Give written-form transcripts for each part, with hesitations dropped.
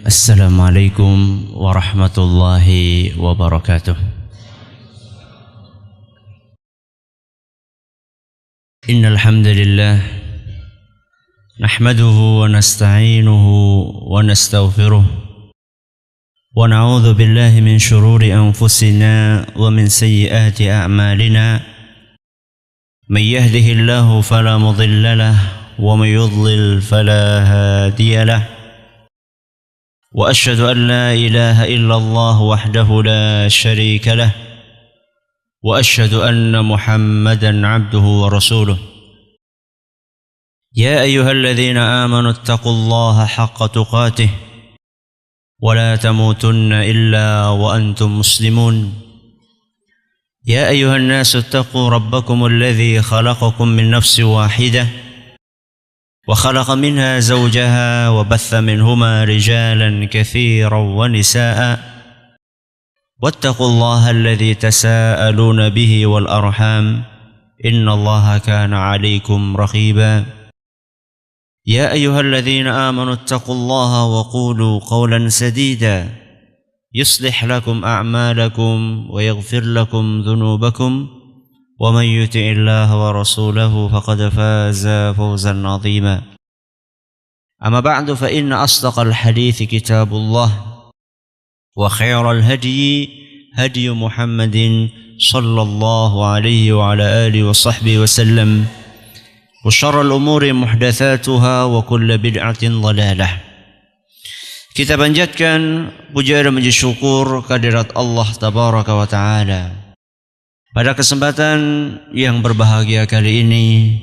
Assalamualaikum warahmatullahi wabarakatuh. Innal hamdalillah nahmaduhu wa nasta'inuhu wa nastaghfiruh wa na'udzu billahi min shururi anfusina wa min sayyiati a'malina. May yahdihillahu fala mudilla lahu wa may yudlil fala hadiya lahu. وأشهد أن لا إله إلا الله وحده لا شريك له وأشهد أن محمدا عبده ورسوله. يا أيها الذين آمنوا اتقوا الله حق تقاته ولا تموتن إلا وأنتم مسلمون. يا أيها الناس اتقوا ربكم الذي خلقكم من نفس واحدة وخلق منها زوجها وبث منهما رجالا كثيرا ونساء واتقوا الله الذي تساءلون به والأرحام إن الله كان عليكم رقيبا. يا أيها الذين آمنوا اتقوا الله وقولوا قولا سديدا يصلح لكم أعمالكم ويغفر لكم ذنوبكم ومن يطع الله ورسوله فقد فاز فوزا عظيما. أما بعد فإن أصدق الحديث كتاب الله وخير الهدي هدي محمد صلى الله عليه وعلى آله وصحبه وسلم وشر الأمور محدثاتها وكل بدعة ضلالة. Kita panjatkan puja dan puji syukur kehadirat Allah Tabaraka wa Ta'ala. Pada kesempatan yang berbahagia kali ini,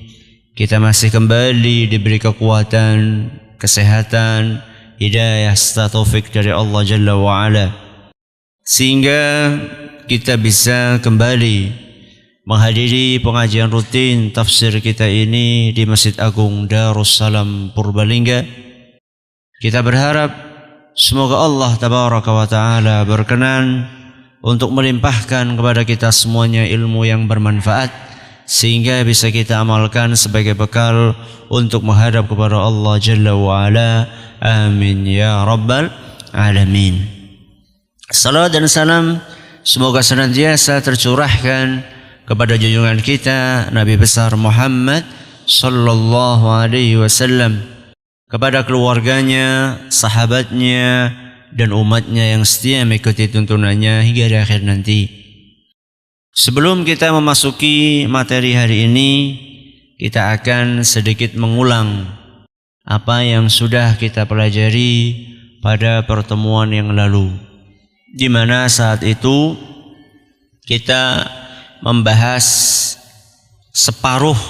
kita masih kembali diberi kekuatan, kesehatan, hidayah serta taufik dari Allah Jalla wa'ala, sehingga kita bisa kembali menghadiri pengajian rutin tafsir kita ini di Masjid Agung Darussalam Purbalingga. Kita berharap semoga Allah Tabaraka wa Ta'ala berkenan untuk melimpahkan kepada kita semuanya ilmu yang bermanfaat, sehingga bisa kita amalkan sebagai bekal untuk menghadap kepada Allah Jalla wa'ala. Amin ya Rabbal Alamin. Salam dan salam semoga senantiasa tercurahkan kepada junjungan kita Nabi besar Muhammad sallallahu alaihi wasallam, kepada keluarganya, sahabatnya, dan umatnya yang setia mengikuti tuntunannya hingga di akhir nanti. Sebelum kita memasuki materi hari ini, kita akan sedikit mengulang apa yang sudah kita pelajari pada pertemuan yang lalu, di mana saat itu kita membahas separuh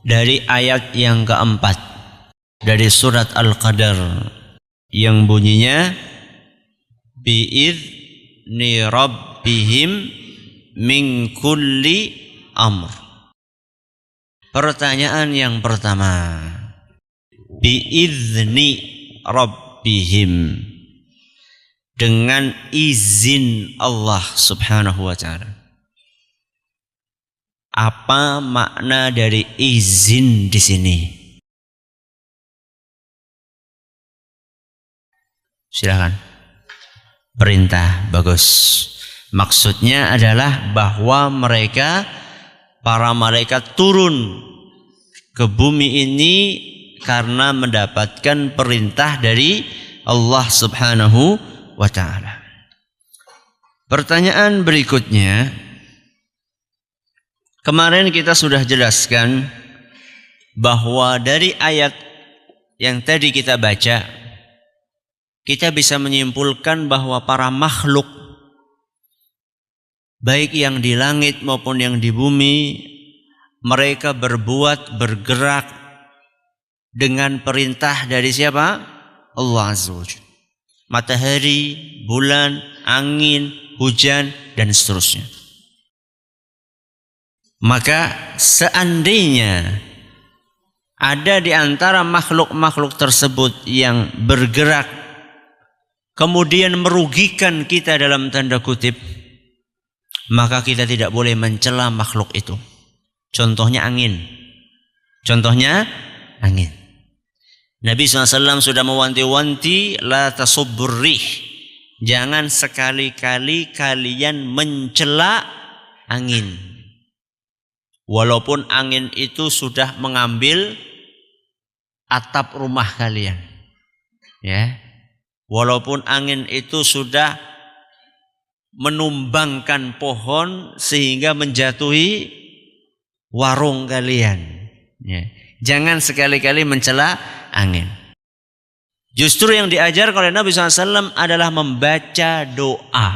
dari ayat yang keempat dari surat Al-Qadar yang bunyinya bi'izni rabbihim min kulli amr. Pertanyaan yang pertama, bi'izni rabbihim, dengan izin Allah subhanahu wa ta'ala. Apa makna dari izin di sini? Silakan. Perintah, bagus. Maksudnya adalah bahwa mereka, para malaikat turun ke bumi ini karena mendapatkan perintah dari Allah subhanahu wa ta'ala. Pertanyaan berikutnya, kemarin kita sudah jelaskan bahwa dari ayat yang tadi kita baca, kita bisa menyimpulkan bahwa para makhluk, baik yang di langit maupun yang di bumi, mereka bergerak dengan perintah dari siapa? Allah Azza wa Jalla. Matahari, bulan, angin, hujan, dan seterusnya. Maka seandainya ada di antara makhluk-makhluk tersebut yang bergerak kemudian merugikan kita dalam tanda kutip, maka kita tidak boleh mencela makhluk itu. Contohnya angin. Contohnya angin. Nabi SAW sudah mewanti-wanti, la tasubbur rih. Jangan sekali-kali kalian mencela angin. Walaupun angin itu sudah mengambil atap rumah kalian. Ya. Walaupun angin itu sudah menumbangkan pohon sehingga menjatuhi warung kalian. Ya. Jangan sekali-kali mencela angin. Justru yang diajar oleh Nabi SAW adalah membaca doa.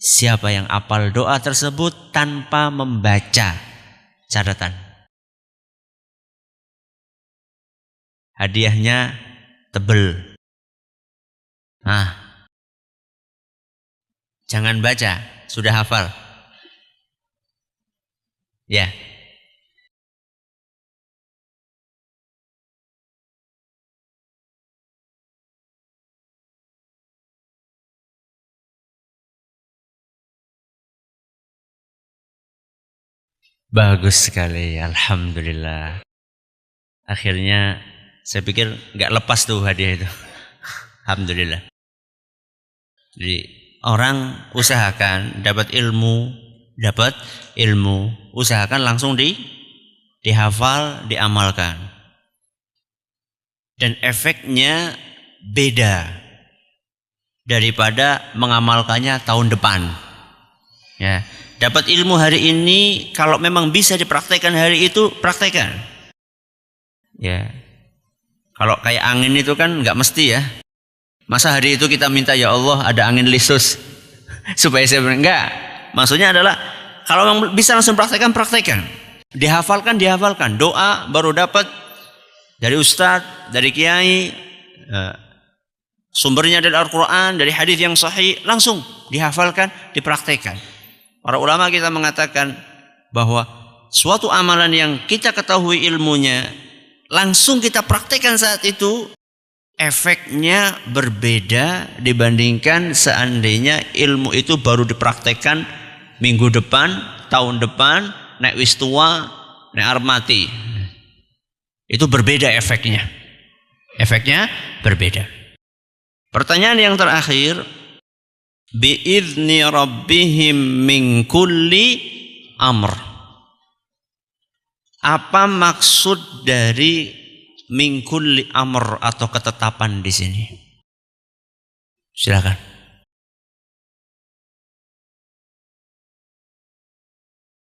Siapa yang hafal doa tersebut tanpa membaca, catatan, hadiahnya tebel. Nah, jangan baca, sudah hafal. Ya. Bagus sekali, alhamdulillah. Akhirnya saya pikir nggak lepas tuh hadiah itu. Alhamdulillah. Jadi orang usahakan dapat ilmu, usahakan langsung dihafal, diamalkan. Dan efeknya beda daripada mengamalkannya tahun depan. Ya. Dapat ilmu hari ini, kalau memang bisa dipraktekkan hari itu, praktekkan. Ya. Kalau kayak angin itu kan nggak mesti ya. Masa hari itu kita minta, ya Allah ada angin lisus supaya saya enggak. Maksudnya adalah kalau memang bisa langsung praktekkan. Dihafalkan. Doa baru dapat dari ustadz, dari kiai, sumbernya dari Al-Quran, dari hadis yang sahih, langsung dihafalkan, dipraktekkan. Para ulama kita mengatakan bahwa suatu amalan yang kita ketahui ilmunya, langsung kita praktekkan saat itu, efeknya berbeda dibandingkan seandainya ilmu itu baru dipraktekkan minggu depan, tahun depan, nek wis tua, nek arep mati. Itu berbeda efeknya. Efeknya berbeda. Pertanyaan yang terakhir, bi'izni rabbihim min kulli amr. Apa maksud dari min kulli amr atau ketetapan di sini? Silakan.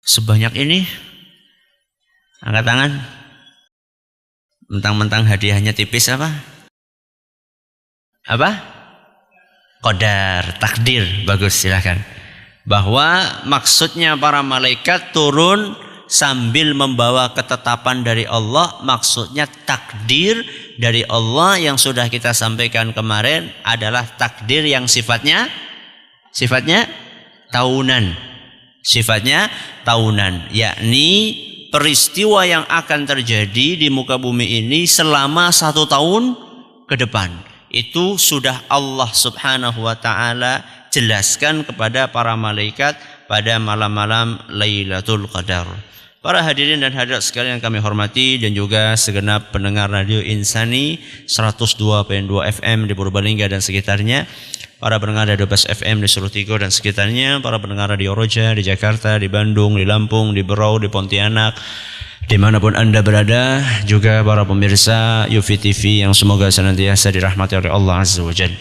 Sebanyak ini angkat tangan. Mentang-mentang hadiahnya tipis apa? Apa? Qadar, takdir. Bagus, silakan. Bahwa maksudnya para malaikat turun sambil membawa ketetapan dari Allah, maksudnya takdir dari Allah yang sudah kita sampaikan kemarin adalah takdir yang sifatnya tahunan. Sifatnya tahunan, yakni peristiwa yang akan terjadi di muka bumi ini selama 1 tahun ke depan. Itu sudah Allah Subhanahu wa ta'ala jelaskan kepada para malaikat pada malam-malam Lailatul Qadar. Para hadirin dan hadirat sekalian yang kami hormati, dan juga segenap pendengar Radio Insani 102.2 FM di Purbalingga dan sekitarnya, para pendengar Radio Bas FM di Solo Tigo dan sekitarnya, para pendengar Radio Roja di Jakarta, di Bandung, di Lampung, di Berau, di Pontianak, dimanapun Anda berada, juga para pemirsa Yufi TV yang semoga senantiasa dirahmati oleh Allah Azza wa Jalla.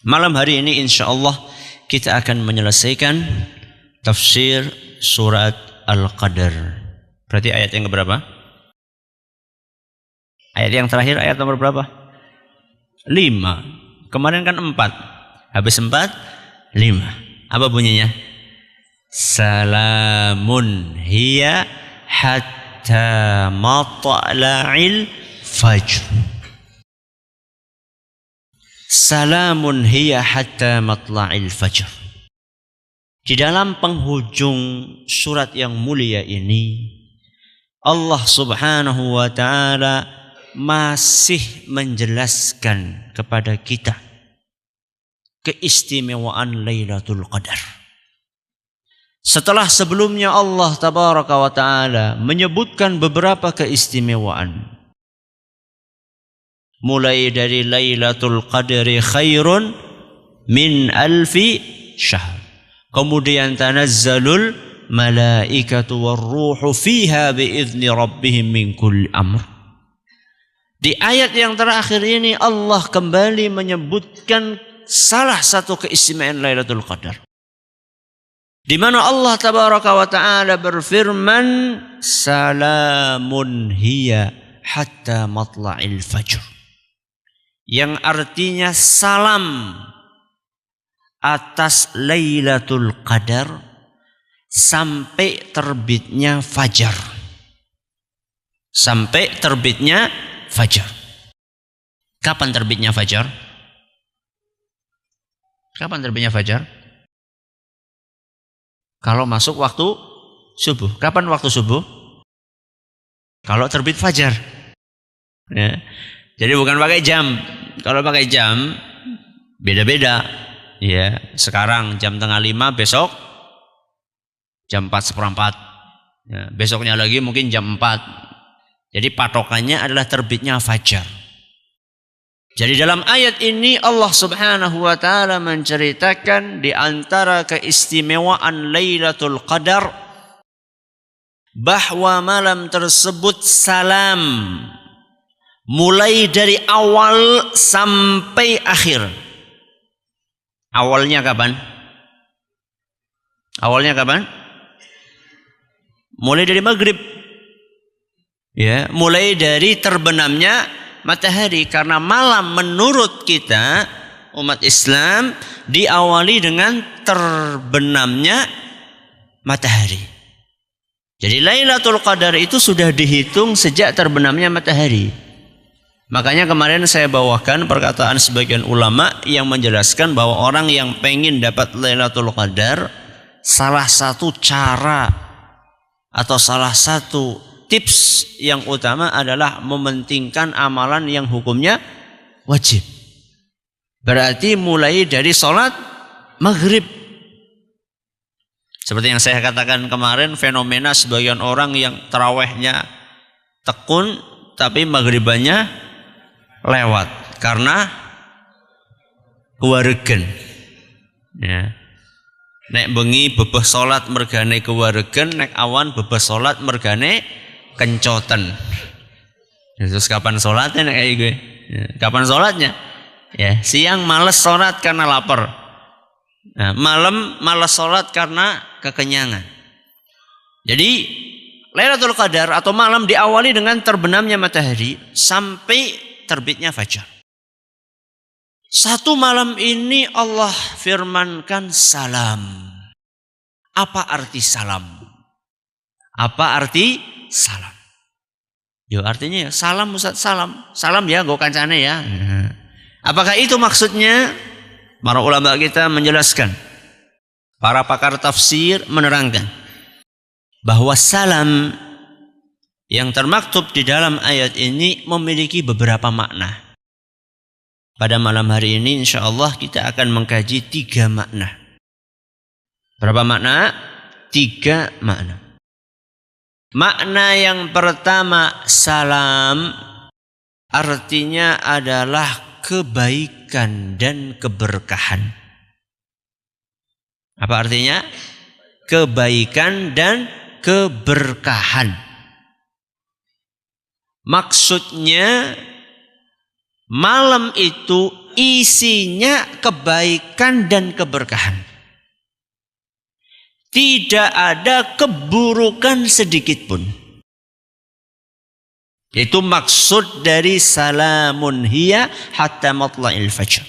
Malam hari ini insya Allah kita akan menyelesaikan tafsir surat Al-Qadar. Berarti ayat yang berapa? Ayat yang terakhir ayat nomor berapa? 5. Kemarin kan 4. Habis 4, 5. Apa bunyinya? Salamun hiya hatta matla'il fajr. Salamun hiya hatta matla'il fajr. Di dalam penghujung surat yang mulia ini, Allah Subhanahu wa ta'ala masih menjelaskan kepada kita keistimewaan Lailatul Qadar. Setelah sebelumnya Allah tabaraka wa ta'ala menyebutkan beberapa keistimewaan. Mulai dari Lailatul Qadri khairun min alfi syahr. Kemudian tanazzalul malaikatu warruhu fiha biizni rabbihim min kulli amr. Di ayat yang terakhir ini Allah kembali menyebutkan salah satu keistimewaan Lailatul Qadar. Di mana Allah tabaraka wa ta'ala berfirman, salamun hiya hatta matla'il fajr. Yang artinya salam atas Lailatul Qadar sampai terbitnya fajar. Sampai terbitnya fajar. Kapan terbitnya fajar? Kapan terbitnya fajar? Kalau masuk waktu subuh. Kapan waktu subuh? Kalau terbit fajar. Ya. Jadi bukan pakai jam. Kalau pakai jam beda-beda. Ya, sekarang jam 4:30, besok jam 4:15. Ya, besoknya lagi mungkin jam 4. Jadi patokannya adalah terbitnya fajar. Jadi dalam ayat ini Allah Subhanahu wa taala menceritakan di antara keistimewaan Lailatul Qadar bahwa malam tersebut salam mulai dari awal sampai akhir. Awalnya kapan? Awalnya kapan? Mulai dari maghrib. Ya, mulai dari terbenamnya matahari, karena malam menurut kita umat Islam diawali dengan terbenamnya matahari. Jadi Lailatul Qadar itu sudah dihitung sejak terbenamnya matahari. Makanya kemarin saya bawakan perkataan sebagian ulama yang menjelaskan bahwa orang yang pengen dapat Lailatul Qadar, salah satu cara atau salah satu tips yang utama adalah mementingkan amalan yang hukumnya wajib. Berarti mulai dari sholat maghrib. Seperti yang saya katakan kemarin, fenomena sebagian orang yang tarawehnya tekun tapi maghribannya lewat karena kewaregen. Ya. Nek bengi bebeh sholat mergane kewaregen, nek awan bebeh sholat mergane kencoten. Terus kapan sholatnya kayak gue? Ya, kapan sholatnya? Ya, siang malas sholat karena lapar. Nah, malam malas sholat karena kekenyangan. Jadi Lailatul Qadar atau malam diawali dengan terbenamnya matahari sampai terbitnya fajar. Satu malam ini Allah firmankan salam. Apa arti salam? Apa arti salam? Yo artinya ya salam Ustaz, salam. Salam ya go kancane ya. Apakah itu maksudnya? Para ulama kita menjelaskan. Para pakar tafsir menerangkan bahwa salam yang termaktub di dalam ayat ini memiliki beberapa makna. Pada malam hari ini insyaallah kita akan mengkaji 3 makna. Berapa makna? 3 makna. Makna yang pertama, salam artinya adalah kebaikan dan keberkahan. Apa artinya? Kebaikan dan keberkahan. Maksudnya malam itu isinya kebaikan dan keberkahan. Tidak ada keburukan sedikit pun. Itu maksud dari salamun hiya hatta matla'il fajr.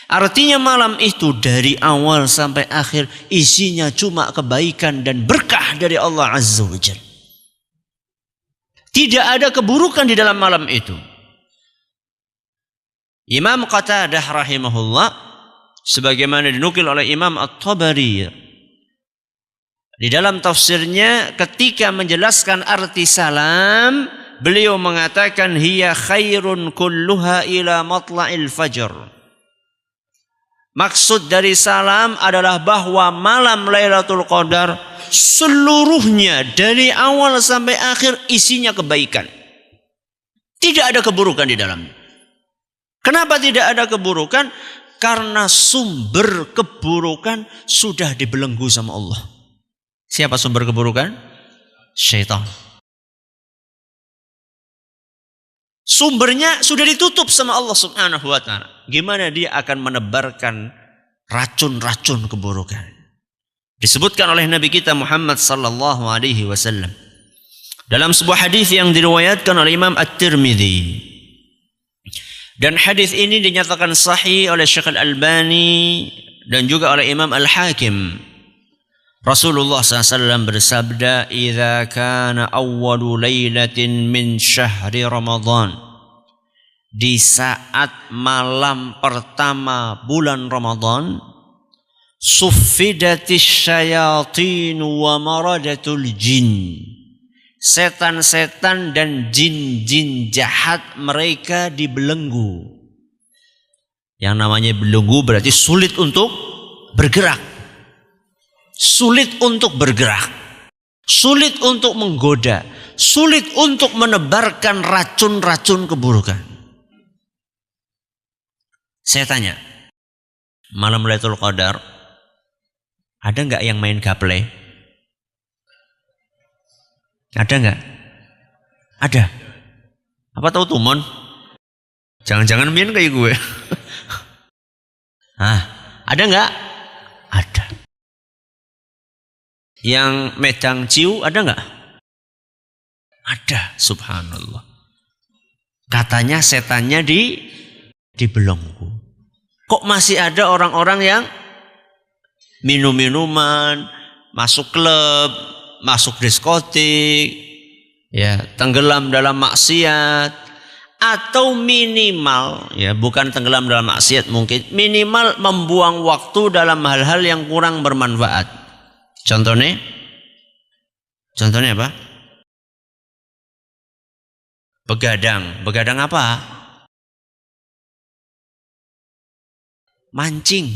Artinya malam itu dari awal sampai akhir isinya cuma kebaikan dan berkah dari Allah Azza wa Jalla. Tidak ada keburukan di dalam malam itu. Imam Qatadah rahimahullah sebagaimana dinukil oleh Imam At-Tabari di dalam tafsirnya ketika menjelaskan arti salam, beliau mengatakan hiya khairun kulluha ila matla'il fajr. Maksud dari salam adalah bahwa malam Lailatul Qadar seluruhnya dari awal sampai akhir isinya kebaikan. Tidak ada keburukan di dalamnya. Kenapa tidak ada keburukan? Karena sumber keburukan sudah dibelenggu sama Allah. Siapa sumber keburukan? Syaitan. Sumbernya sudah ditutup sama Allah Subhanahu wa ta'ala. Gimana dia akan menebarkan racun-racun keburukan? Disebutkan oleh Nabi kita Muhammad sallallahu alaihi wasallam dalam sebuah hadis yang diriwayatkan oleh Imam At-Tirmidzi. Dan hadis ini dinyatakan sahih oleh Syekh Al-Albani dan juga oleh Imam Al-Hakim. Rasulullah SAW bersabda, "Idza kana awwalu lailatin min syahri Ramadan." Di saat malam pertama bulan Ramadan, suffidatis syayatin wa maradatul jin. Setan-setan dan jin-jin jahat mereka dibelenggu. Yang namanya belenggu berarti sulit untuk bergerak. Sulit untuk bergerak. Sulit untuk menggoda. Sulit untuk menebarkan racun-racun keburukan. Saya tanya, malam Lailatul Qadar ada nggak yang main gaple? Ada nggak? Ada. Apa tahu tumon? Jangan-jangan main kayak gue. Ada nggak? Ada. Yang medang ciu ada nggak? Ada. Subhanallah. Katanya setannya dibelenggu. Kok masih ada orang-orang yang minum-minuman, masuk klub, masuk diskotik, ya, tenggelam dalam maksiat, atau minimal, ya, bukan tenggelam dalam maksiat mungkin, minimal membuang waktu dalam hal-hal yang kurang bermanfaat. Contohnya apa? Begadang apa? Mancing.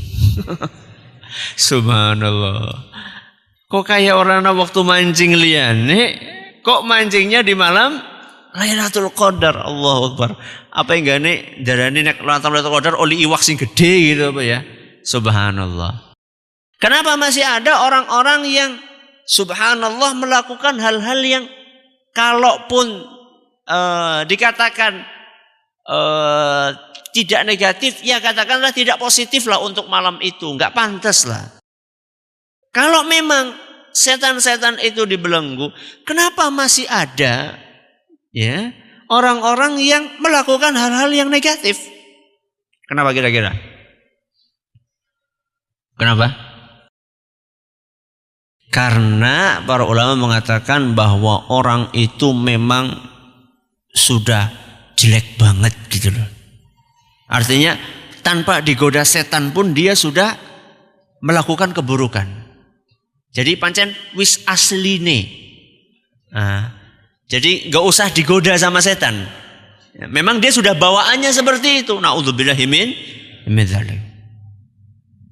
Subhanallah. Kok kayak orang waktu mancing liane, kok mancingnya di malam Lailatul Qadar. Allahu Akbar. Apa yang gane darane nek Lailatul Qadar oli iwak sing gede gitu apa ya? Subhanallah. Kenapa masih ada orang-orang yang subhanallah melakukan hal-hal yang kalaupun dikatakan tidak negatif, ya katakanlah tidak positif lah untuk malam itu, nggak pantas lah. Kalau memang setan-setan itu dibelenggu, kenapa masih ada, ya, orang-orang yang melakukan hal-hal yang negatif? Kenapa kira-kira? Kenapa? Karena para ulama mengatakan bahwa orang itu memang sudah jelek banget gitu loh. Artinya tanpa digoda setan pun dia sudah melakukan keburukan. Jadi pancen wis asline. Jadi gak usah digoda sama setan. Memang dia sudah bawaannya seperti itu. Na'udzubillahi min dzalik.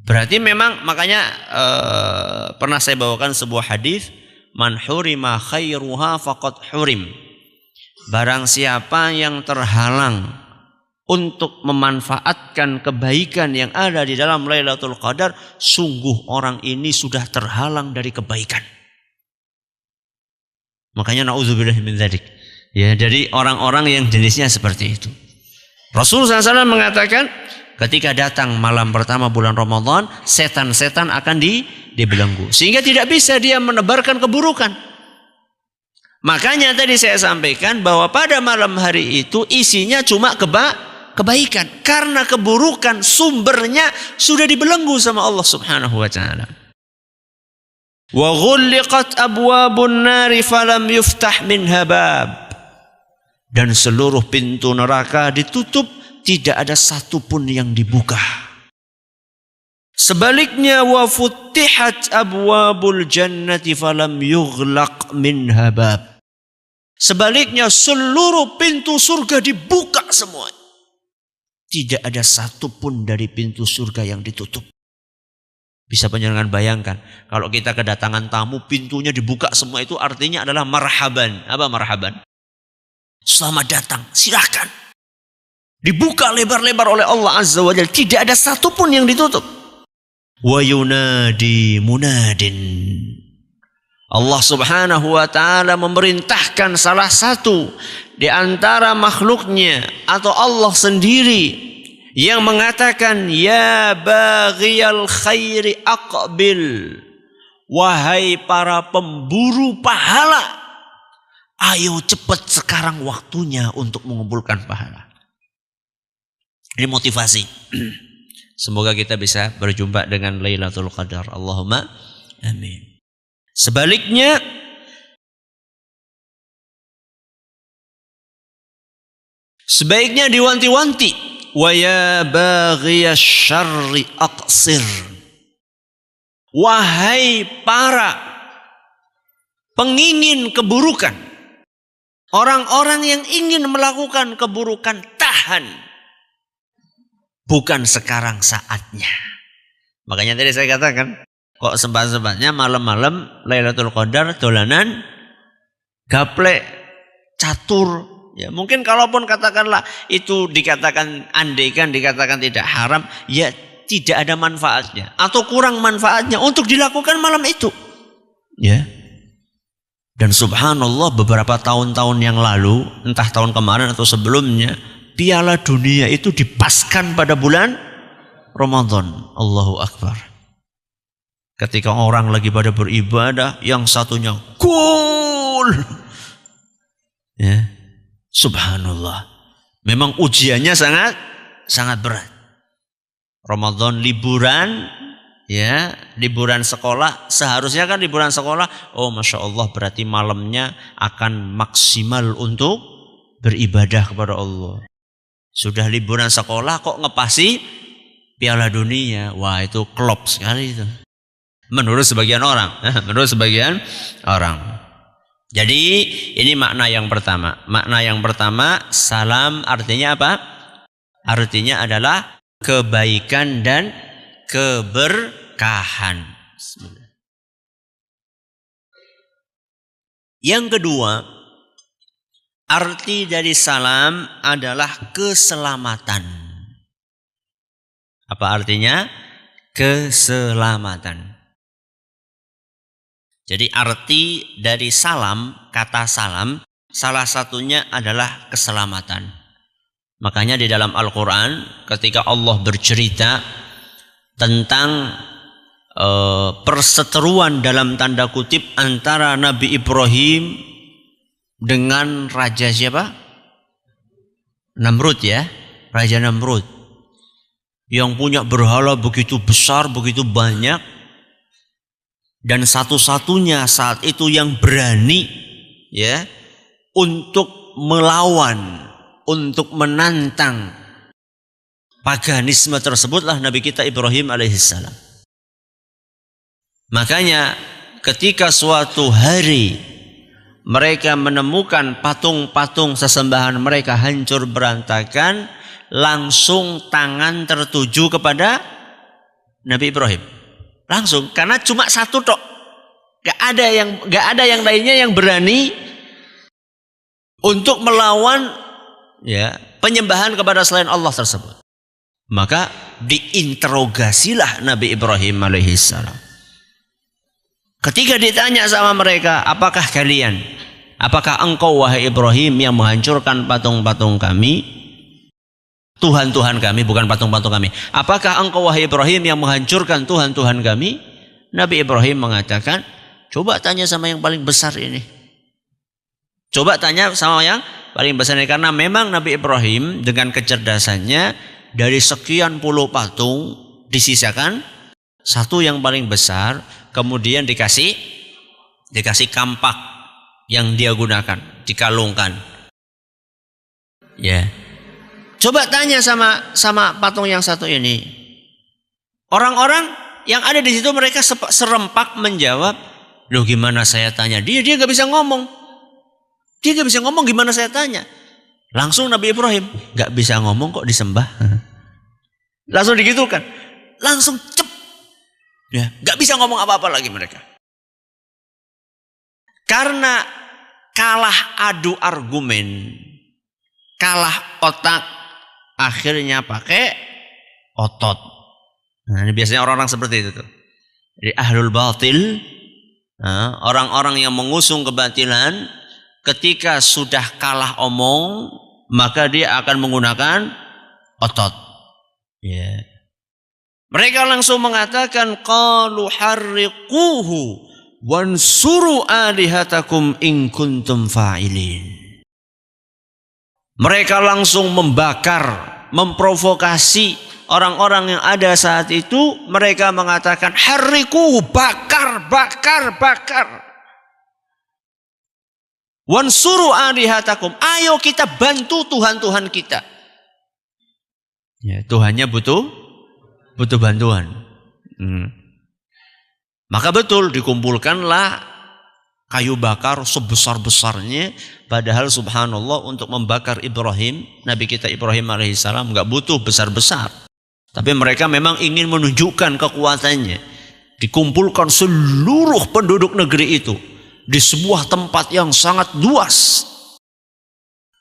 Berarti memang makanya pernah saya bawakan sebuah hadis, man hurima khairuha faqad hurim. Barang siapa yang terhalang untuk memanfaatkan kebaikan yang ada di dalam Lailatul Qadar, sungguh orang ini sudah terhalang dari kebaikan. Makanya na'udzubillahi min dzalik. Ya, dari orang-orang yang jenisnya seperti itu. Rasulullah SAW mengatakan, ketika datang malam pertama bulan Ramadan, setan-setan akan dibelenggu. Sehingga tidak bisa dia menebarkan keburukan. Makanya tadi saya sampaikan bahwa pada malam hari itu isinya cuma kebaikan. Karena keburukan sumbernya sudah dibelenggu sama Allah Subhanahu wa ta'ala. Wa ghulliqat abwabun nari falam yuftah minha bab. Dan seluruh pintu neraka ditutup, tidak ada satupun yang dibuka. Sebaliknya wa futtihat abwabul jannati falam yughlaq minha bab. Sebaliknya seluruh pintu surga dibuka semua. Tidak ada satupun dari pintu surga yang ditutup. Bisa panjenengan bayangkan, kalau kita kedatangan tamu, pintunya dibuka semua, itu artinya adalah marhaban. Apa marhaban? Selamat datang, silakan. Dibuka lebar-lebar oleh Allah Azza wa Jalla. Tidak ada satupun yang ditutup. Wa yunadi munadin. Allah Subhanahu wa ta'ala memerintahkan salah satu di antara makhluknya atau Allah sendiri yang mengatakan, ya baghiyal khairi aqbil. Wahai para pemburu pahala, ayo cepat sekarang waktunya untuk mengumpulkan pahala. Ini motivasi. Semoga kita bisa berjumpa dengan Lailatul Qadar. Allahumma amin. Sebaliknya, sebaiknya diwanti-wanti. Wa ya baghiyasy syarri aqsir. Wahai para pengingin keburukan, orang-orang yang ingin melakukan keburukan, tahan. Bukan sekarang saatnya. Makanya tadi saya katakan, kok sempat-sempatnya malam-malam Lailatul Qadar dolanan gaplek catur. Ya, mungkin kalaupun katakanlah itu dikatakan, andaikan dikatakan tidak haram, ya tidak ada manfaatnya atau kurang manfaatnya untuk dilakukan malam itu. Ya. Dan subhanallah, beberapa tahun-tahun yang lalu, entah tahun kemarin atau sebelumnya, Piala Dunia itu dipaskan pada bulan Ramadan. Allahu Akbar. Ketika orang lagi pada beribadah, yang satunya gol. Ya. Subhanallah. Memang ujiannya sangat berat. Ramadan liburan, ya, liburan sekolah. Seharusnya kan liburan sekolah, oh Masya Allah, berarti malamnya akan maksimal untuk beribadah kepada Allah. Sudah liburan sekolah kok ngepasi Piala Dunia. Wah, itu klop sekali itu. Menurut sebagian orang. Menurut sebagian orang. Jadi ini makna yang pertama. Makna yang pertama, salam artinya apa? Artinya adalah kebaikan dan keberkahan. Bismillah. Yang kedua, arti dari salam adalah keselamatan. Apa artinya? Keselamatan. Jadi arti dari salam, kata salam, salah satunya adalah keselamatan. Makanya di dalam Al-Quran ketika Allah bercerita tentang perseteruan dalam tanda kutip antara Nabi Ibrahim dengan raja siapa? Namrud, ya, Raja Namrud, yang punya berhala begitu besar, begitu banyak, dan satu-satunya saat itu yang berani, ya, untuk melawan, untuk menantang paganisme tersebutlah Nabi kita Ibrahim alaihissalam. Makanya ketika suatu hari mereka menemukan patung-patung sesembahan mereka hancur berantakan, langsung tangan tertuju kepada Nabi Ibrahim. Langsung, karena cuma satu tok. Gak ada yang lainnya yang berani untuk melawan, ya, penyembahan kepada selain Allah tersebut. Maka diinterogasilah Nabi Ibrahim alaihissalam. Ketika ditanya sama mereka, apakah engkau wahai Ibrahim yang menghancurkan patung-patung kami? Tuhan-Tuhan kami, bukan patung-patung kami. Apakah engkau wahai Ibrahim yang menghancurkan Tuhan-Tuhan kami? Nabi Ibrahim mengatakan, coba tanya sama yang paling besar ini. Coba tanya sama yang paling besar ini. Karena memang Nabi Ibrahim dengan kecerdasannya, dari sekian puluh patung disisakan satu yang paling besar, kemudian dikasih kampak yang dia gunakan, dikalungkan. Ya. Coba tanya sama patung yang satu ini. Orang-orang yang ada di situ mereka serempak menjawab, loh gimana saya tanya? Dia gak bisa ngomong. Dia gak bisa ngomong, gimana saya tanya? Langsung Nabi Ibrahim, nggak bisa ngomong kok disembah. Langsung digitukan. Langsung cep. Ya, nggak bisa ngomong apa-apa lagi mereka. Karena kalah adu argumen, kalah otak, akhirnya pakai otot. Nah, ini biasanya orang-orang seperti itu tuh. Jadi ahlul batil, orang-orang yang mengusung kebatilan, ketika sudah kalah omong, maka dia akan menggunakan otot. Ya. Mereka langsung mengatakan, qalu harriquhu wansuru alihatakum in kuntum fa'ilin. Mereka langsung membakar, memprovokasi orang-orang yang ada saat itu. Mereka mengatakan, harriquhu, bakar, bakar, bakar. Wansuru alihatakum, ayo kita bantu Tuhan-Tuhan kita. Ya, Tuhannya butuh bantuan. Maka betul dikumpulkanlah kayu bakar sebesar-besarnya. Padahal subhanallah untuk membakar Ibrahim, Nabi kita Ibrahim alaihissalam nggak butuh besar-besar. Tapi mereka memang ingin menunjukkan kekuatannya. Dikumpulkan seluruh penduduk negeri itu di sebuah tempat yang sangat luas.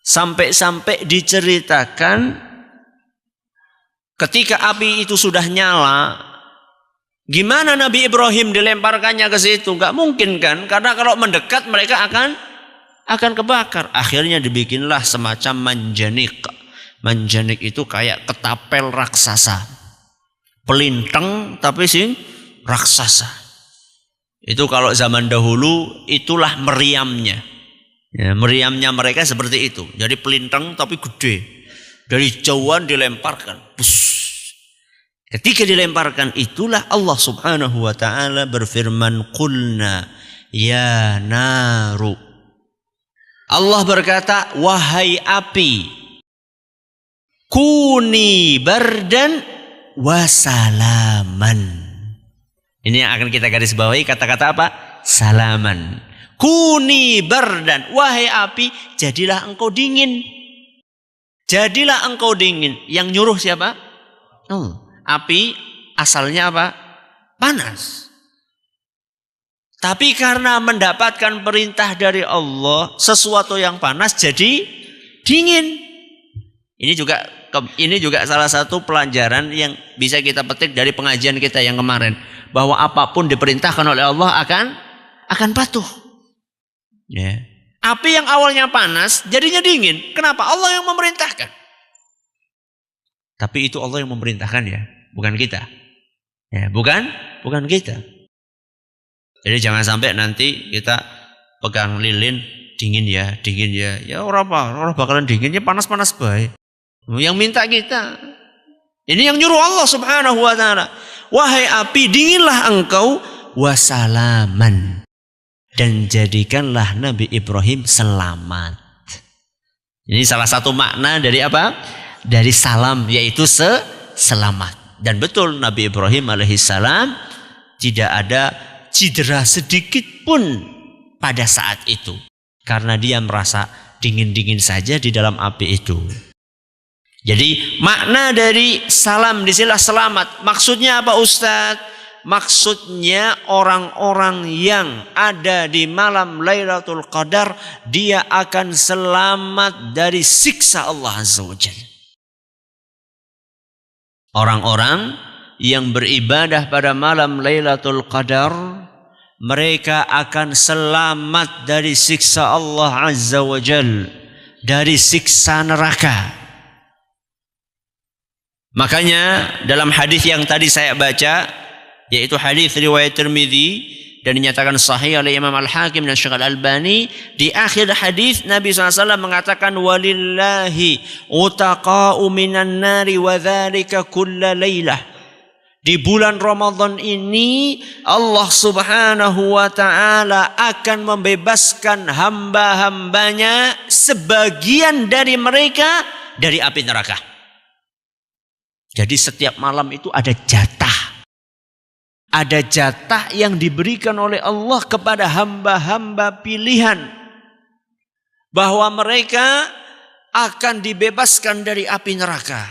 Sampai-sampai diceritakan ketika api itu sudah nyala, gimana Nabi Ibrahim dilemparkannya ke situ? Gak mungkin kan? Karena kalau mendekat mereka akan kebakar. Akhirnya dibikinlah semacam manjanik. Manjanik itu kayak ketapel raksasa. Pelintang tapi sing raksasa. Itu kalau zaman dahulu itulah meriamnya. Ya, meriamnya mereka seperti itu. Jadi pelintang tapi gede. Dari jauhan dilemparkan. Bus. Ketika dilemparkan itulah Allah subhanahu wa ta'ala berfirman, qulna ya naru. Allah berkata, wahai api, kuni bardan wasalaman. Ini yang akan kita garis bawahi, kata-kata apa? Salaman. Kuni bardan, wahai api, jadilah engkau dingin. Jadilah engkau dingin. Yang nyuruh siapa? Api asalnya apa? Panas. Tapi karena mendapatkan perintah dari Allah, sesuatu yang panas jadi dingin. Ini juga salah satu pelajaran yang bisa kita petik dari pengajian kita yang kemarin, bahwa apapun diperintahkan oleh Allah akan patuh. Ya. Api yang awalnya panas jadinya dingin. Kenapa? Allah yang memerintahkan. Tapi itu Allah yang memerintahkan ya, bukan kita. Ya, bukan kita. Jadi jangan sampai nanti kita pegang lilin, dingin ya. Ya orang bakalan dinginnya panas-panas baik. Yang minta kita. Ini yang nyuruh Allah subhanahu wa ta'ala. Wahai api, dinginlah engkau wasalaman. Dan jadikanlah Nabi Ibrahim selamat. Ini salah satu makna dari apa? Dari salam, yaitu selamat. Dan betul Nabi Ibrahim alaihissalam tidak ada cedera sedikit pun pada saat itu. Karena dia merasa dingin-dingin saja di dalam api itu. Jadi makna dari salam disilah selamat. Maksudnya apa Ustadz? Maksudnya orang-orang yang ada di malam Lailatul Qadar, dia akan selamat dari siksa Allah Azza wa Jalla. Orang-orang yang beribadah pada malam Lailatul Qadar, mereka akan selamat dari siksa Allah Azza wa Jalla, dari siksa neraka. Makanya dalam hadis yang tadi saya baca, yaitu hadis riwayat Tirmidzi dan dinyatakan sahih oleh Imam Al-Hakim dan Syekh Al-Albani, di akhir hadis Nabi SAW mengatakan, walillahi utaqa'u minan nari wa dzalika kulla lailah. Di bulan Ramadan ini Allah subhanahu wa ta'ala akan membebaskan hamba-hambanya, sebagian dari mereka dari api neraka. Jadi setiap malam itu ada jatah. Ada jatah yang diberikan oleh Allah kepada hamba-hamba pilihan. Bahwa mereka akan dibebaskan dari api neraka.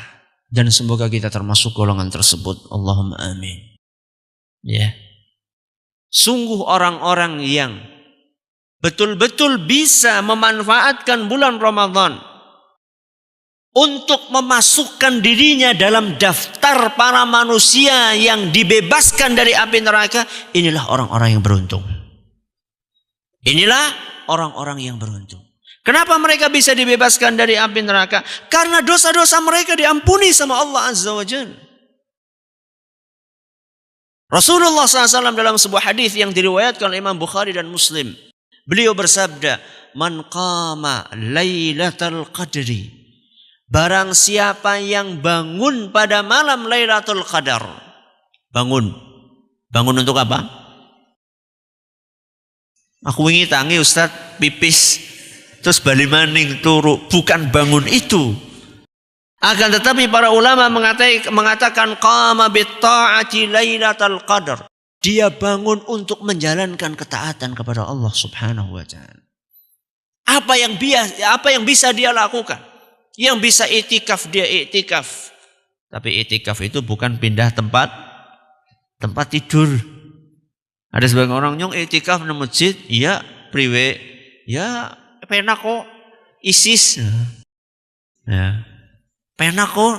Dan semoga kita termasuk golongan tersebut. Allahumma amin. Ya. Sungguh orang-orang yang betul-betul bisa memanfaatkan bulan Ramadan untuk memasukkan dirinya dalam daftar para manusia yang dibebaskan dari api neraka, inilah orang-orang yang beruntung. Inilah orang-orang yang beruntung. Kenapa mereka bisa dibebaskan dari api neraka? Karena dosa-dosa mereka diampuni sama Allah Azza wa Jalla. Rasulullah SAW dalam sebuah hadis yang diriwayatkan oleh Imam Bukhari dan Muslim, beliau bersabda, "Man qama lailatul qadri." Barang siapa yang bangun pada malam Lailatul Qadar. Bangun. Bangun untuk apa? Aku ingin tangi Ustaz pipis terus bali maning turu. Bukan bangun itu. Akan tetapi para ulama mengatakan qama bitta'ati Lailatul Qadar. Dia bangun untuk menjalankan ketaatan kepada Allah Subhanahu wa taala. Apa yang bisa dia lakukan? Yang bisa i'tikaf dia i'tikaf. Tapi i'tikaf itu bukan pindah tempat tidur. Ada sebagian orang nyong i'tikaf di masjid, ya priwe, ya penak kok ISIS. Ya. Penak kok,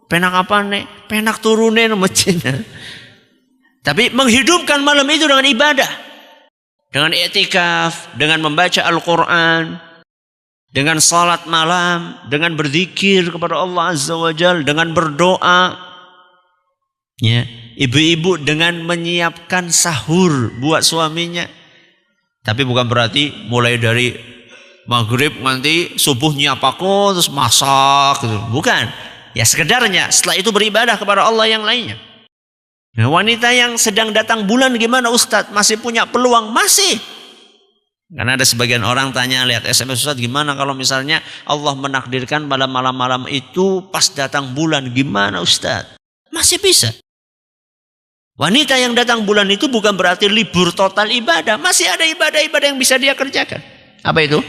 penak apa nih? Penak turune di masjid. Tapi menghidupkan malam itu dengan ibadah. Dengan i'tikaf, dengan membaca Al-Quran, dengan salat malam, dengan berzikir kepada Allah Azza wa Jalla, dengan berdoa. Ya, ibu-ibu dengan menyiapkan sahur buat suaminya. Tapi bukan berarti mulai dari maghrib nanti subuh nyiap aku terus masak gitu. Bukan. Ya sekedarnya setelah itu beribadah kepada Allah yang lainnya. Nah, wanita yang sedang datang bulan gimana Ustadz? Masih punya peluang? Masih. Karena ada sebagian orang tanya, lihat SMS Ustaz, gimana kalau misalnya Allah menakdirkan pada malam-malam itu pas datang bulan, gimana Ustaz? Masih bisa. Wanita yang datang bulan itu bukan berarti libur total ibadah. Masih ada ibadah-ibadah yang bisa dia kerjakan. Apa itu?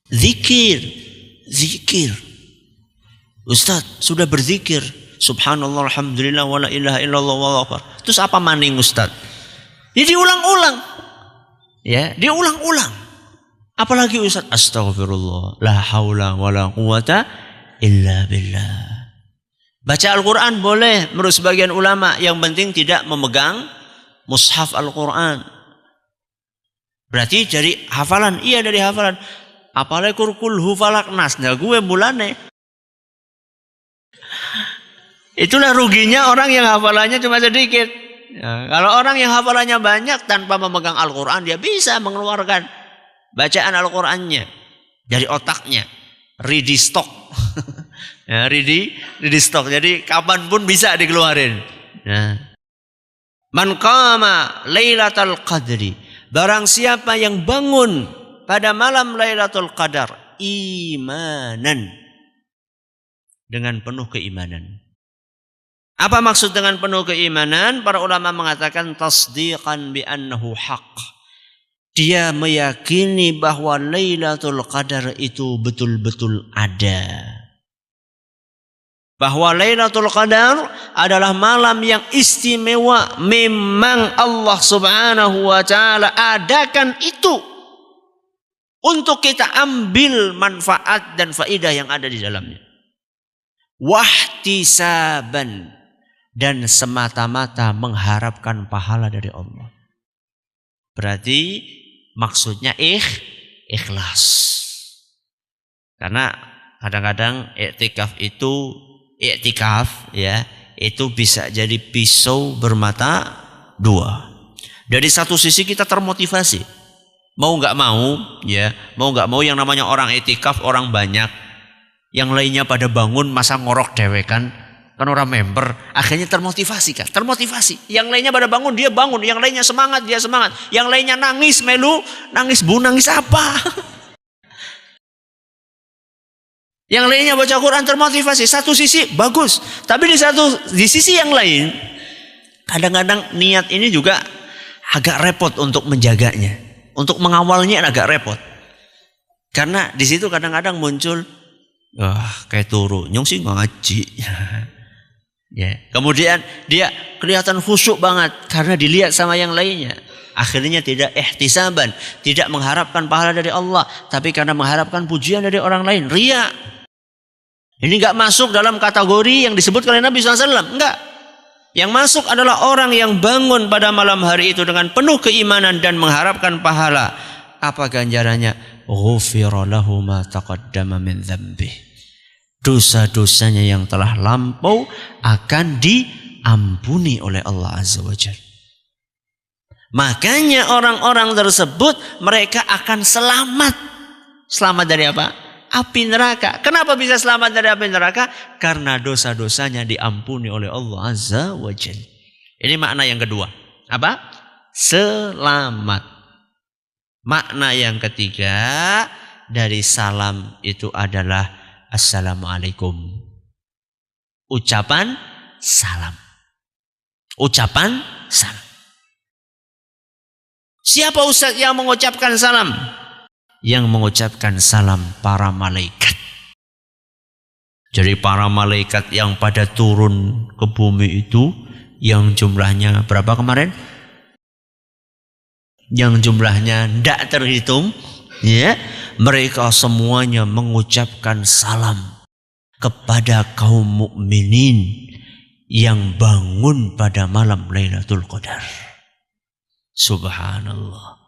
Zikir. Zikir. Ustaz, sudah berzikir. Subhanallah, alhamdulillah, wa la ilaha illallah, wallahu akbar. Terus apa maning Ustaz? Ya diulang-ulang. Ya, diulang-ulang. Apalagi Ustaz, astagfirullah, la haula wala quwata illa billah. Baca Al-Quran boleh menurut sebagian ulama, yang penting tidak memegang mushaf Al-Quran. Berarti dari hafalan, iya dari hafalan. Apalagi kulhu falak nas, nah gue mulane. Itulah ruginya orang yang hafalannya cuma sedikit. Ya, kalau orang yang hafalannya banyak tanpa memegang Al-Quran, dia bisa mengeluarkan bacaan Al-Qurannya dari otaknya. Ready stock. Ya, ready stock. Jadi kapanpun bisa dikeluarin. Ya. Man qama Lailatul Qadri. Barang siapa yang bangun pada malam Lailatul Qadar imanan, dengan penuh keimanan. Apa maksud dengan penuh keimanan? Para ulama mengatakan tasdiqan bi annahu haqq. Dia meyakini bahwa Lailatul Qadar itu betul-betul ada. Bahwa Lailatul Qadar adalah malam yang istimewa. Memang Allah Subhanahu wa taala adakan itu untuk kita ambil manfaat dan faedah yang ada di dalamnya. Wahtisaban, dan semata-mata mengharapkan pahala dari Allah. Berarti maksudnya ikhlas. Karena kadang-kadang iktikaf ya, itu bisa jadi pisau bermata dua. Dari satu sisi kita termotivasi. Mau nggak mau yang namanya orang iktikaf orang banyak. Yang lainnya pada bangun masa ngorok dewekan. Kan orang member, akhirnya termotivasi kan? Termotivasi. Yang lainnya pada bangun, dia bangun. Yang lainnya semangat, dia semangat. Yang lainnya nangis, melu, nangis nangis apa? Yang lainnya baca Quran termotivasi. Satu sisi bagus, tapi di sisi yang lain, kadang-kadang niat ini juga agak repot untuk menjaganya, untuk mengawalnya agak repot. Karena di situ kadang-kadang muncul Kayak turu, nyong sih ngaji. Ya. Kemudian dia kelihatan khusyuk banget karena dilihat sama yang lainnya. Akhirnya tidak ihtisaban, tidak mengharapkan pahala dari Allah, tapi karena mengharapkan pujian dari orang lain. Riya. Ini enggak masuk dalam kategori yang disebut oleh Nabi SAW. Enggak. Yang masuk adalah orang yang bangun pada malam hari itu dengan penuh keimanan dan mengharapkan pahala. Apa ganjarannya? Ghufira lahu ma taqaddama min dzambih. Dosa-dosanya yang telah lampau akan diampuni oleh Allah Azza wa Jalla. Makanya orang-orang tersebut mereka akan selamat. Selamat dari apa? Api neraka. Kenapa bisa selamat dari api neraka? Karena dosa-dosanya diampuni oleh Allah Azza wa Jalla. Ini makna yang kedua. Apa? Selamat. Makna yang ketiga dari salam itu adalah Assalamualaikum. Ucapan salam. Ucapan salam. Siapa ustaz yang mengucapkan salam? Yang mengucapkan salam para malaikat. Jadi para malaikat yang pada turun ke bumi itu, yang jumlahnya berapa kemarin? Yang jumlahnya tidak terhitung, ya. Mereka semuanya mengucapkan salam kepada kaum mukminin yang bangun pada malam Lailatul Qadar. Subhanallah.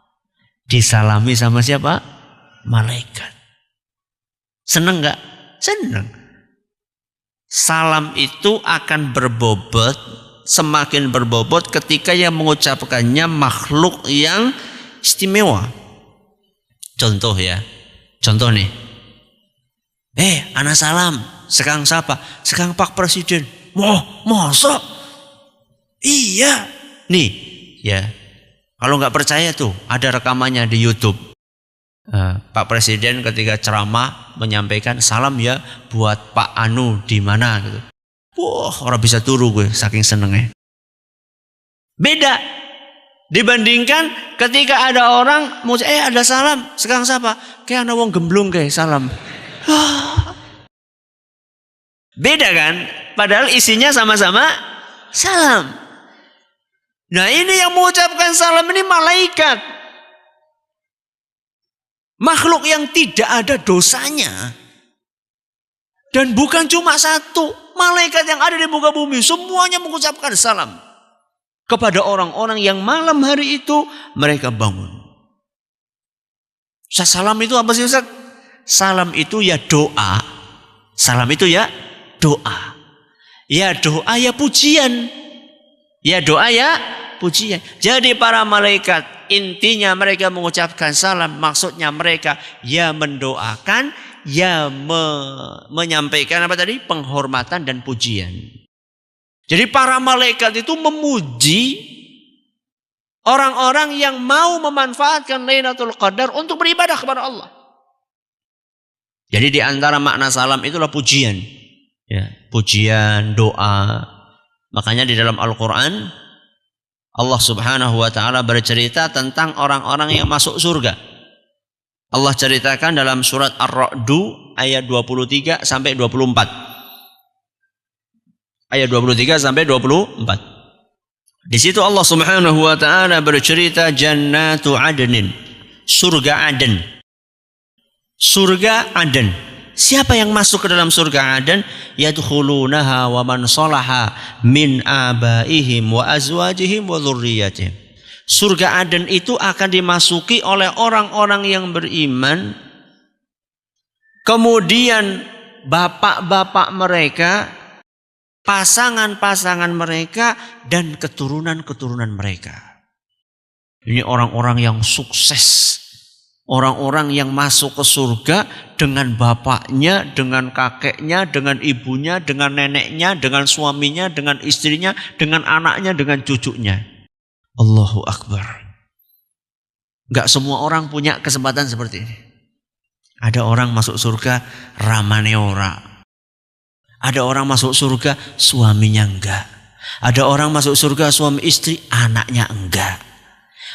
Disalami sama siapa? Malaikat. Senang enggak? Senang. Salam itu akan berbobot, semakin berbobot ketika yang mengucapkannya makhluk yang istimewa. Contoh ya. Contoh nih. Ana salam. Sekarang siapa? Sekarang Pak Presiden. Wah, masa? Iya. Nih, ya. Kalau nggak percaya tuh, ada rekamannya di YouTube. Pak Presiden ketika ceramah menyampaikan salam ya buat Pak Anu di mana gitu. Wah, orang bisa turu gue saking senengnya. Beda dibandingkan ketika ada orang mau ada salam, sekarang siapa? Kayak ana wong gemblung kayak salam. Beda kan? Padahal isinya sama-sama salam. Nah, ini yang mengucapkan salam ini malaikat. Makhluk yang tidak ada dosanya. Dan bukan cuma satu. Malaikat yang ada di muka bumi semuanya mengucapkan salam kepada orang-orang yang malam hari itu mereka bangun. Salam itu apa sih Ustaz? Salam itu ya doa. Salam itu ya doa. Ya doa ya pujian. Ya doa ya pujian. Jadi para malaikat intinya mereka mengucapkan salam, maksudnya mereka ya mendoakan, ya menyampaikan apa tadi? Penghormatan dan pujian. Jadi para malaikat itu memuji orang-orang yang mau memanfaatkan Lailatul Qadar untuk beribadah kepada Allah. Jadi di antara makna salam itulah pujian. Ya, pujian, doa. Makanya di dalam Al-Quran Allah Subhanahu wa ta'ala bercerita tentang orang-orang yang masuk surga. Allah ceritakan dalam surat Ar-Ra'du ayat 23 sampai 24. Ayat 23 sampai 24. Di situ Allah Subhanahu wa ta'ala bercerita jannatu adnin. Surga Aden. Surga Aden. Siapa yang masuk ke dalam surga Aden? Yadkhulunaha wa man salaha min abaihim wa azwajihim wa dzurriyyatihim. Surga Aden itu akan dimasuki oleh orang-orang yang beriman. Kemudian bapak-bapak mereka, pasangan-pasangan mereka, dan keturunan-keturunan mereka. Ini orang-orang yang sukses. Orang-orang yang masuk ke surga dengan bapaknya, dengan kakeknya, dengan ibunya, dengan neneknya, dengan suaminya, dengan istrinya, dengan anaknya, dengan cucunya. Allahu Akbar. Gak semua orang punya kesempatan seperti ini. Ada orang masuk surga ramane ora. Ada orang masuk surga suaminya enggak. Ada orang masuk surga suami istri anaknya enggak.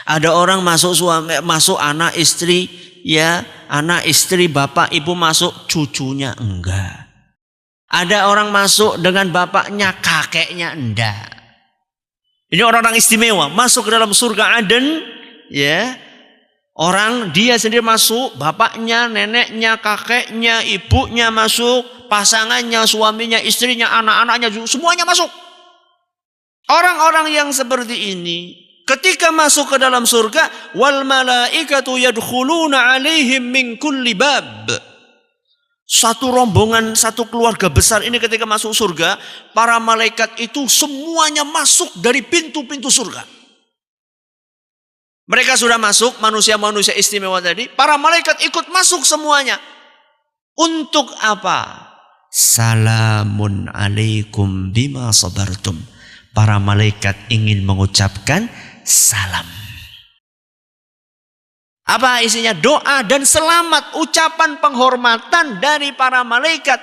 Ada orang masuk anak istri ya anak, istri, bapak, ibu masuk, cucunya enggak. Ada orang masuk dengan bapaknya, kakeknya enggak. Ini orang-orang istimewa, masuk ke dalam surga Aden, ya. Orang dia sendiri masuk, bapaknya, neneknya, kakeknya, ibunya masuk, pasangannya, suaminya, istrinya, anak-anaknya, semuanya masuk. Orang-orang yang seperti ini ketika masuk ke dalam surga, wal malaikatu yadkhuluna alaihim min kulli bab. Satu rombongan, satu keluarga besar ini ketika masuk surga, para malaikat itu semuanya masuk dari pintu-pintu surga. Mereka sudah masuk, manusia-manusia istimewa tadi, para malaikat ikut masuk semuanya. Untuk apa? Salamun alaikum bima sabartum. Para malaikat ingin mengucapkan salam. Apa isinya? Doa dan selamat, ucapan penghormatan dari para malaikat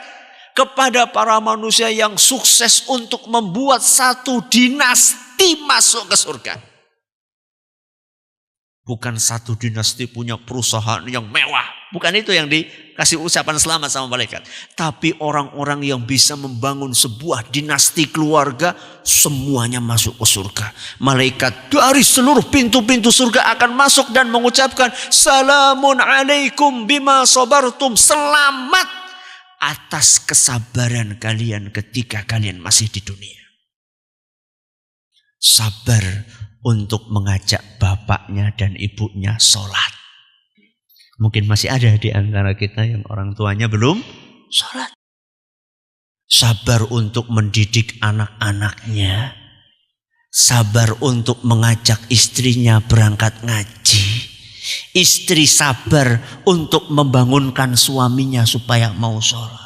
kepada para manusia yang sukses untuk membuat satu dinasti masuk ke surga. Bukan satu dinasti punya perusahaan yang mewah. Bukan itu yang dikasih ucapan selamat sama malaikat. Tapi orang-orang yang bisa membangun sebuah dinasti keluarga, semuanya masuk ke surga. Malaikat dari seluruh pintu-pintu surga akan masuk dan mengucapkan, Salamun alaikum bima sabartum. Selamat atas kesabaran kalian ketika kalian masih di dunia. Sabar untuk mengajak bapaknya dan ibunya sholat. Mungkin masih ada di antara kita yang orang tuanya belum sholat. Sabar untuk mendidik anak-anaknya. Sabar untuk mengajak istrinya berangkat ngaji. Istri sabar untuk membangunkan suaminya supaya mau sholat.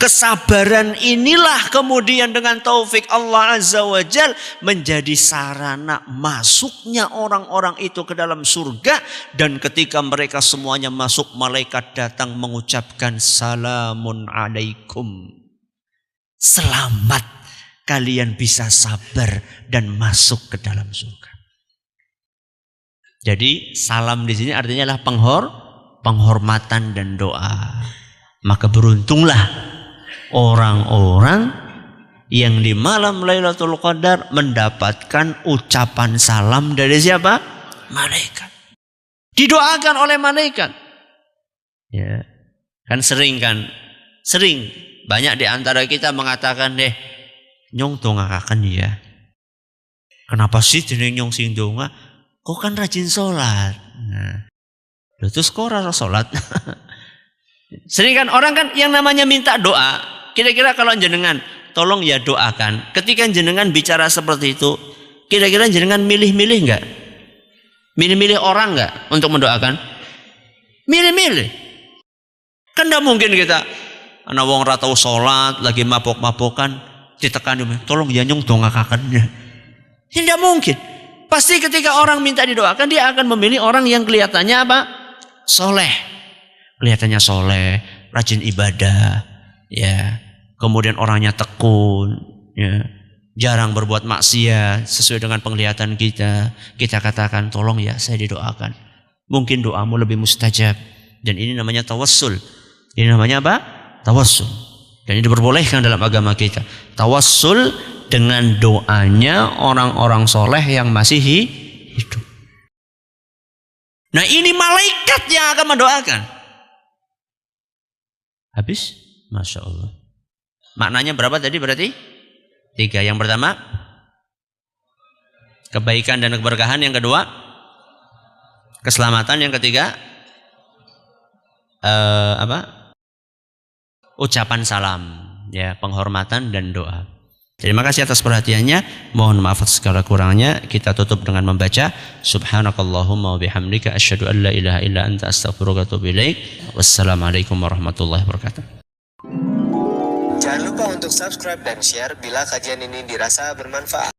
Kesabaran inilah kemudian dengan taufik Allah Azza wa Jal menjadi sarana masuknya orang-orang itu ke dalam surga. Dan ketika mereka semuanya masuk, malaikat datang mengucapkan salamun alaikum. Selamat, kalian bisa sabar dan masuk ke dalam surga. Jadi salam di sini artinya adalah penghormatan dan doa. Maka beruntunglah orang-orang yang di malam Lailatul Qadar mendapatkan ucapan salam dari siapa? Malaikat. Didoakan oleh malaikat. Ya. Sering banyak di antara kita mengatakan nyong dongakaken ya. Kenapa sih jeneng nyong sing donga? Kok kan rajin sholat. Nah, terus kok ora sholat? Sering kan orang kan yang namanya minta doa. Kira-kira kalau jenengan tolong ya doakan. Ketika jenengan bicara seperti itu, kira-kira jenengan milih-milih enggak? Milih-milih orang enggak untuk mendoakan? Milih-milih. Kan enggak mungkin kita ana wong ra tau salat, lagi mabok-mabokan, ditekan tolong ya nyong dongakakennya. Tidak mungkin. Pasti ketika orang minta didoakan, dia akan memilih orang yang kelihatannya apa? Soleh. Kelihatannya soleh, rajin ibadah, ya. Kemudian orangnya tekun, ya. Jarang berbuat maksiat sesuai dengan penglihatan kita. Kita katakan, tolong ya saya didoakan. Mungkin doamu lebih mustajab. Dan ini namanya tawassul. Ini namanya apa? Tawassul. Dan ini diperbolehkan dalam agama kita. Tawassul dengan doanya orang-orang soleh yang masih hidup. Nah ini malaikat yang akan mendoakan. Habis? Masya Allah. Maknanya berapa tadi berarti? 3. Yang pertama, kebaikan dan keberkahan. Yang kedua, keselamatan. Yang ketiga, ucapan salam, ya, penghormatan dan doa. Terima kasih atas perhatiannya. Mohon maaf atas segala kurangnya. Kita tutup dengan membaca Subhanakallahumma wa bihamdika asyhadu an la ilaha illa anta astaghfiruka wa atubu ilaik. Wassalamualaikum warahmatullahi wabarakatuh. Jangan lupa untuk subscribe dan share bila kajian ini dirasa bermanfaat.